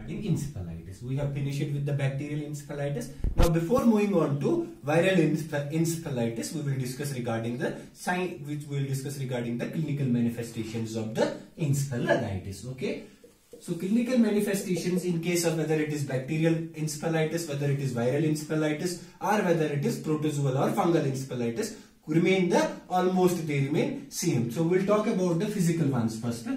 regarding encephalitis. We have finished it with the bacterial encephalitis. Now before moving on to viral encephalitis, we will discuss regarding the clinical manifestations of the encephalitis. Okay. So clinical manifestations in case of whether it is bacterial encephalitis, whether it is viral encephalitis, or whether it is protozoal or fungal encephalitis remain same. So we'll talk about the physical ones first.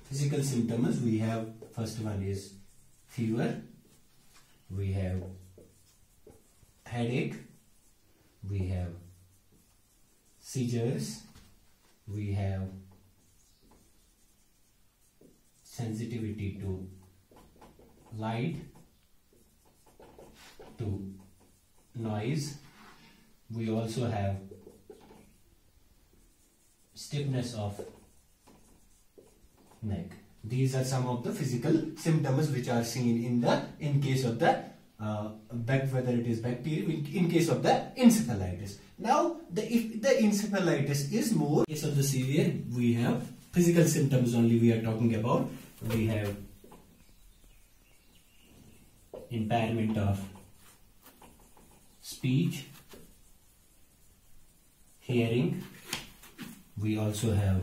Physical symptoms, we have first one is fever, we have headache, we have seizures, we have sensitivity to light, to noise. We also have stiffness of neck. These are some of the physical symptoms which are seen in case of the whether it is bacterial, in case of the encephalitis. Now, if the encephalitis is more, in case of the severe, we have physical symptoms only we are talking about. We have impairment of speech, hearing. We also have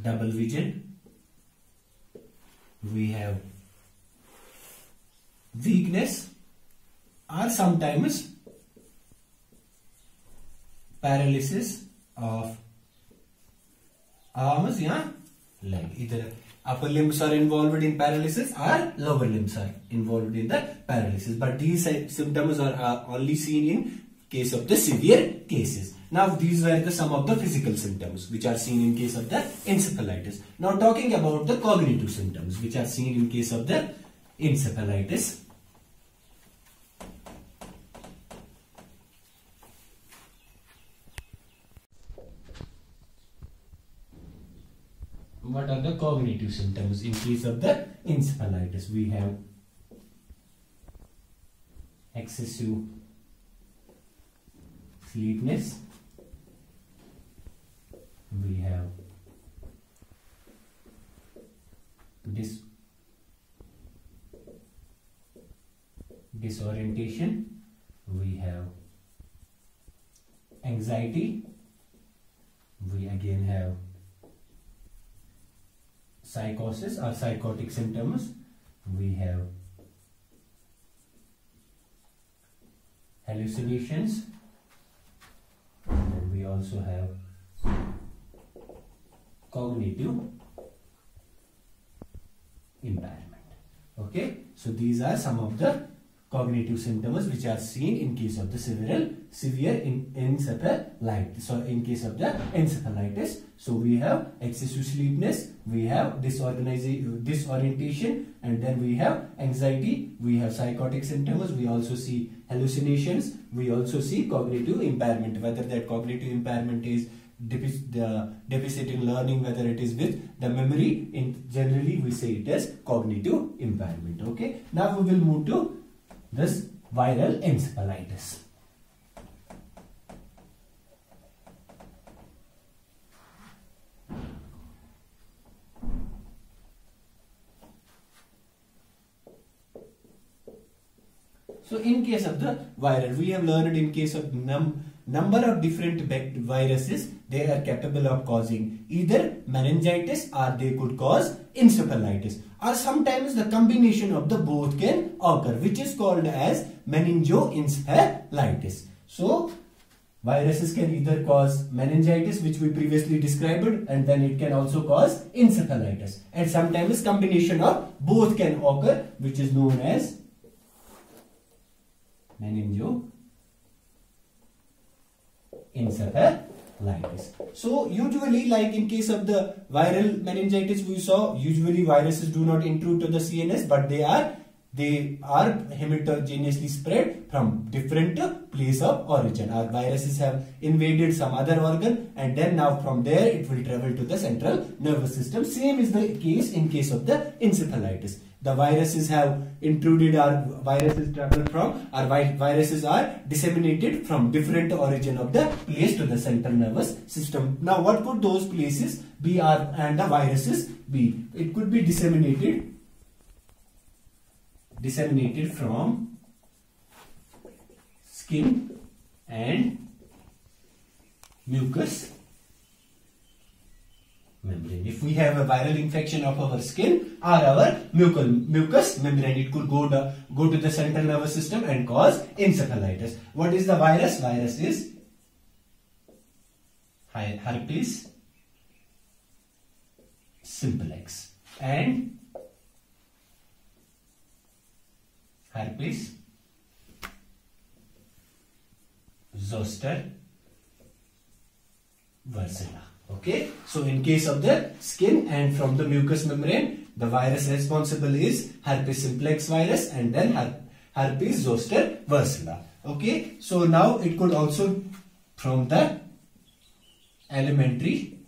double vision. We have weakness or sometimes paralysis of arms या leg. Either upper limbs are involved in paralysis or lower limbs are involved in the paralysis. But these symptoms are only seen in case of the severe cases. Now these were some of the physical symptoms which are seen in case of the encephalitis. Now talking about the cognitive symptoms which are seen in case of the encephalitis. What are the cognitive symptoms in case of the encephalitis? We have excessive sleepiness. We have disorientation. We have anxiety. We again have psychosis or psychotic symptoms. We have hallucinations. And we also have cognitive impairment. Okay, so these are some of the cognitive symptoms which are seen in case of the severe encephalitis. So in case of the encephalitis, so we have excessive sleepiness, we have disorientation, and then we have anxiety, we have psychotic symptoms, we also see hallucinations, we also see cognitive impairment. Whether that cognitive impairment is the deficit in learning, whether it is with the memory, generally we say it as cognitive impairment. Okay, now we will move to this viral encephalitis. So in case of the viral, we have learned in case of number of different viruses, they are capable of causing either meningitis or they could cause encephalitis, or sometimes the combination of the both can occur, which is called as meningoencephalitis. So viruses can either cause meningitis, which we previously described, and then it can also cause encephalitis, and sometimes combination of both can occur, which is known as meningoencephalitis. So usually, like in case of the viral meningitis, we saw usually viruses do not intrude to the CNS, but they are they are heterogeneously spread from different place of origin. Our viruses have invaded some other organ, and then now from there it will travel to the central nervous system. Same is the case in case of the encephalitis. The viruses have intruded, our viruses travel from, our viruses are disseminated from different origin of the place to the central nervous system. Now what could those places be and the viruses be? It could be disseminated from skin and mucous membrane. If we have a viral infection of our skin or our mucous membrane, it could go to the central nervous system and cause encephalitis. What is the virus? Virus is herpes simplex and herpes zoster versilla. Okay, so in case of the skin and from the mucous membrane, the virus responsible is herpes simplex virus and then herpes zoster versilla. Okay, so now it could also from the alimentary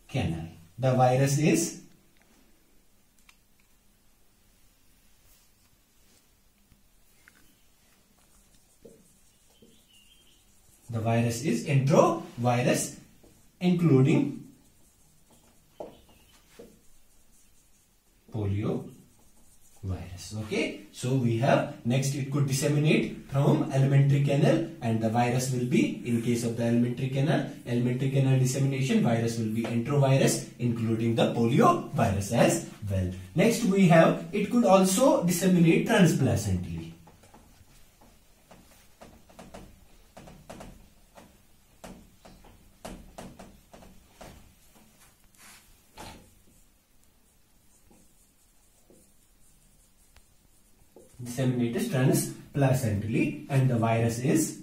canal. The virus is enterovirus, including polio virus. Okay, so we have next, it could disseminate from alimentary canal, and the virus will be, in case of the alimentary canal dissemination, virus will be enterovirus, including the polio virus as well. Next we have, it could also disseminate transplacentally. Disseminated transplacentally, and the virus is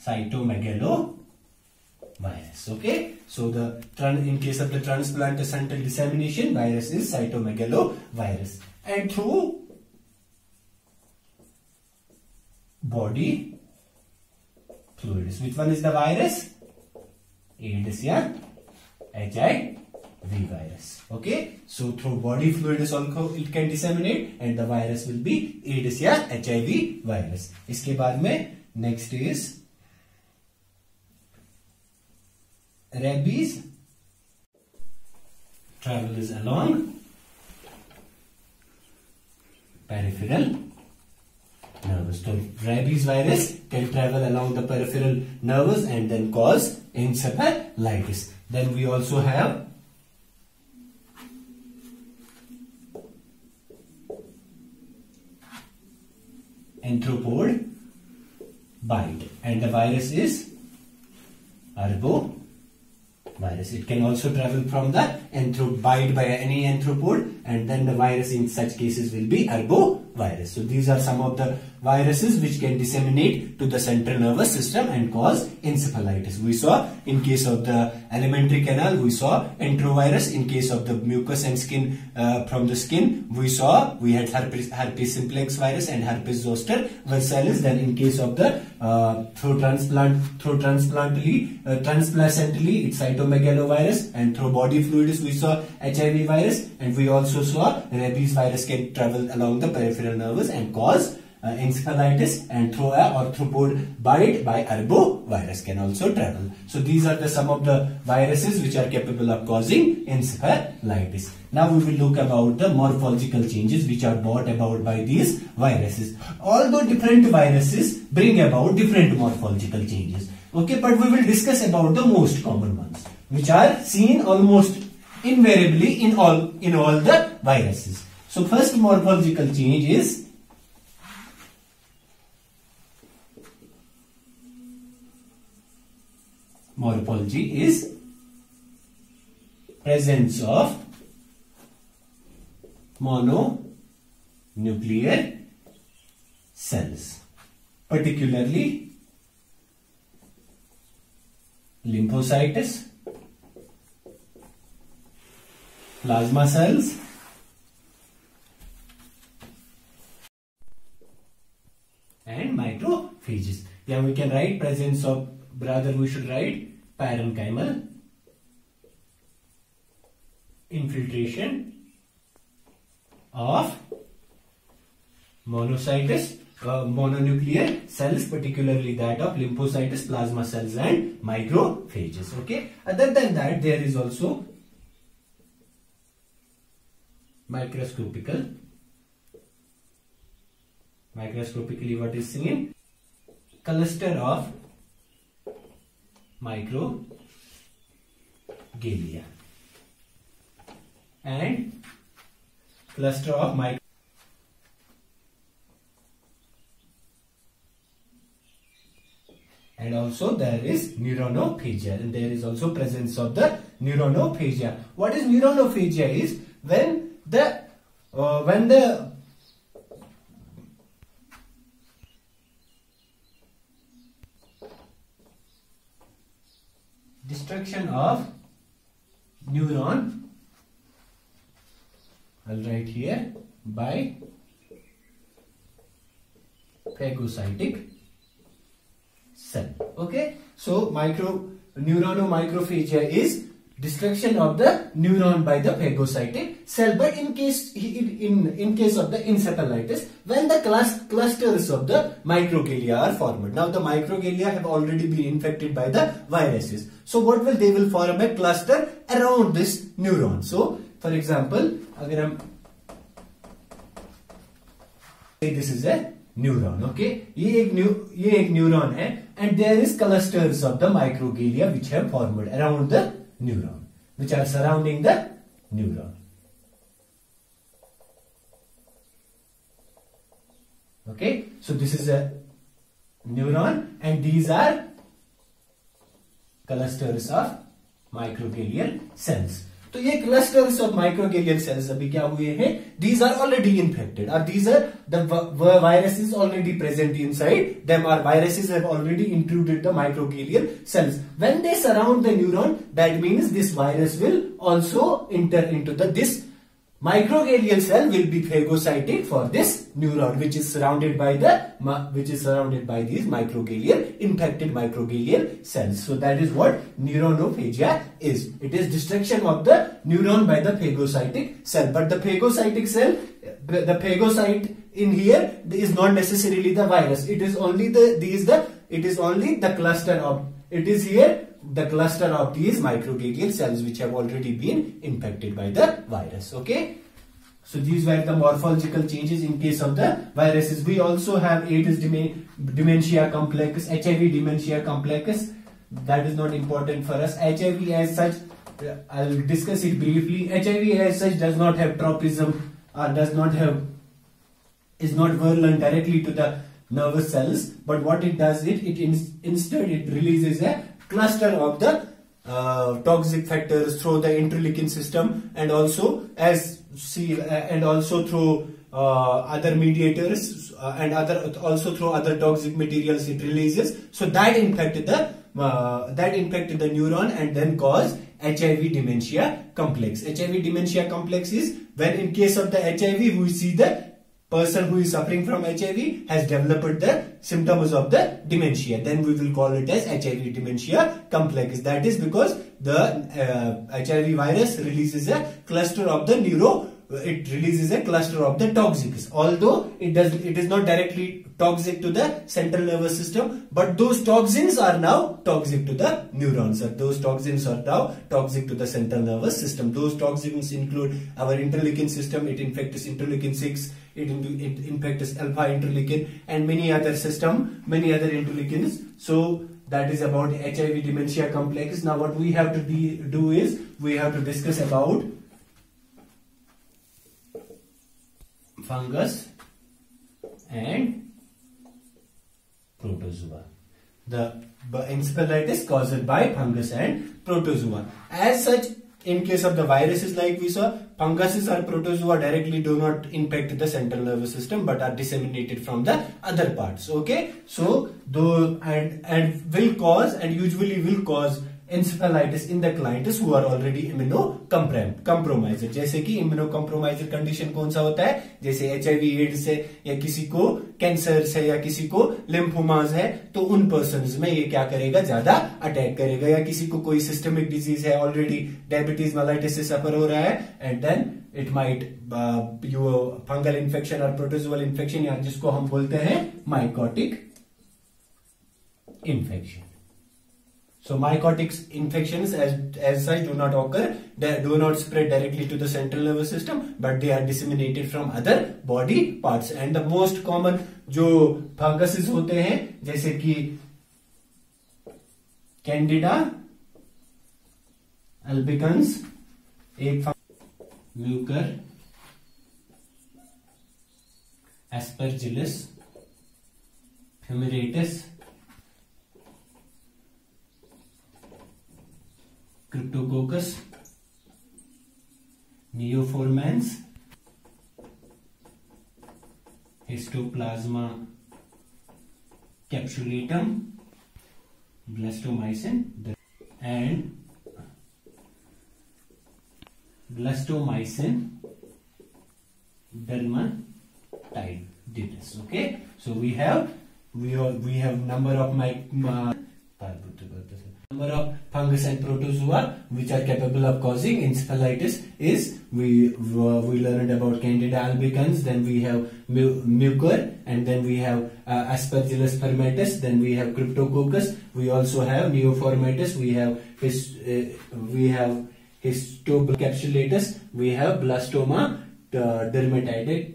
cytomegalovirus. Okay, so in case of the transplacental dissemination, virus is cytomegalovirus, and through body fluids. Which one is the virus? Aedes or HIV virus. Okay, so through body fluids also it can disseminate, and the virus will be Aedes or HIV virus. इसके बाद में next is rabies. Travels along peripheral nerves. So rabies virus can travel along the peripheral nerves and then cause encephalitis. Then we also have arthropod bite, and the virus is arbovirus. It can also travel from the bite by any arthropod, and then the virus in such cases will be arbovirus. So these are some of the viruses which can disseminate to the central nervous system and cause encephalitis. We saw in case of the alimentary canal, we saw enterovirus. In case of the mucus and skin, from the skin, we had herpes simplex virus and herpes zoster versilis. Then in case of the through transplacentally, it's cytomegalovirus, and through body fluids we saw HIV virus, and we also saw rabies virus can travel along the peripheral nerves and cause encephalitis, and through a arthropod bite by arbovirus can also travel. So these are some of the viruses which are capable of causing encephalitis. Now we will look about the morphological changes which are brought about by these viruses. Although different viruses bring about different morphological changes. Okay, but we will discuss about the most common ones, which are seen almost invariably in all the viruses. So first morphological change is presence of mononuclear cells, particularly lymphocytes, plasma cells, Then we can write presence of, rather we should write parenchymal infiltration of monocytes, mononuclear cells, particularly that of lymphocytes, plasma cells and macrophages. Okay. Other than that, there is also microscopically what is seen, cluster of microgalia and cluster of and also there is neuronophagia, and there is also presence of the neuronophagia. What is neuronophagia is when the destruction of neuron, I'll write here, by phagocytic cell. Okay, so neuronomicrophagia is destruction of the neuron by the phagocytic cell. But in case of the encephalitis, when the clusters of the microgalia are formed. Now the microgalia have already been infected by the viruses. So what will they will form a cluster around this neuron. So for example, अगर हम this is a neuron. Okay, ये एक neuron है, and there is clusters of the microgalia which have formed around the neuron, which are surrounding the neuron. Okay, so this is a neuron and these are clusters of microglial cells. तो ये clusters of microglial cells अभी क्या हुए हैं? These are already infected, or these are the virus is already present inside them, or viruses have already intruded the microglial cells. When they surround the neuron, that means this virus will also enter into this microglial cell will be phagocytic for this neuron, which is surrounded by these microglial infected microglial cells. So that is what neuronophagia is. It is destruction of the neuron by the phagocytic cell. But the phagocytic cell, the phagocyte in here is not necessarily the virus. It is only the cluster of. It is here the cluster of these microglial cells which have already been infected by the virus. Okay, so these were the morphological changes in case of the viruses. We also have AIDS dementia complex, HIV dementia complex. That is not important for us. HIV as such, I'll discuss it briefly. HIV as such does not have tropism, or is not virulent directly to the nervous cells, but what it does instead it releases a cluster of the toxic factors through the interleukin system, and also through other mediators and through other toxic materials it releases. So that infected the neuron and then cause HIV dementia complex. HIV dementia complex is when in case of the HIV we see the person who is suffering from HIV has developed the symptoms of the dementia. Then we will call it as HIV dementia complex. That is because the HIV virus releases a cluster of the toxics. Although it is not directly toxic to the central nervous system, but those toxins are now toxic to the neurons, or those toxins are now toxic to the central nervous system. Those toxins include our interleukin system. It infects interleukin 6, it infects alpha interleukin and many other interleukins. So that is about HIV dementia complex. Now what we have to do is we have to discuss about fungus and protozoa. The encephalitis caused by fungus and protozoa. As such, in case of the viruses, like we saw, funguses or protozoa directly do not impact the central nervous system but are disseminated from the other parts. Okay, so though and will cause and usually will cause encephalitis in the clients who are already immunocompromised. जैसे कि immunocompromised condition कौन सा होता है, जैसे HIV ads है, या किसी को कैंसर है, या किसी को लिम्फोमास है, तो उन पर्सन्स में ये क्या करेगा, ज्यादा अटैक करेगा. या किसी को कोई सिस्टमिक डिजीज है, ऑलरेडी डायबिटीज मेलाइटिस से सफर हो रहा है, and then it might fungal infection और प्रोटोजुअल इन्फेक्शन, या जिसको हम बोलते हैं mycotic infection. So mycotic infections as such do not occur, they do not spread directly to the central nervous system, but they are disseminated from other body parts. And the most common जो funguses होते हैं, जैसे कि Candida albicans, एक Mucor, Aspergillus fumigatus, Cryptococcus, Neoformans, Histoplasma capsulatum, Blastomycin, and Blastomycin dermatitis. Okay, so we have number of number of fungus and protozoa which are capable of causing encephalitis is we learned about Candida albicans, then we have Mucor, and then we have Aspergillus fumigatus, then we have Cryptococcus, we also have Neoformans, we have Histocapsulatus, we have Blastoma dermatitis.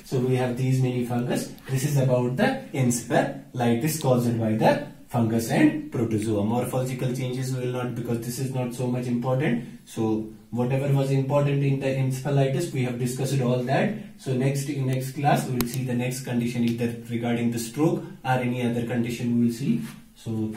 So we have these many fungus. This is about the encephalitis caused by the fungus and protozoa. Morphological changes will not, because this is not so much important. So whatever was important in the encephalitis, we have discussed all that. So in next class we will see the next condition, either regarding the stroke or any other condition we will see. So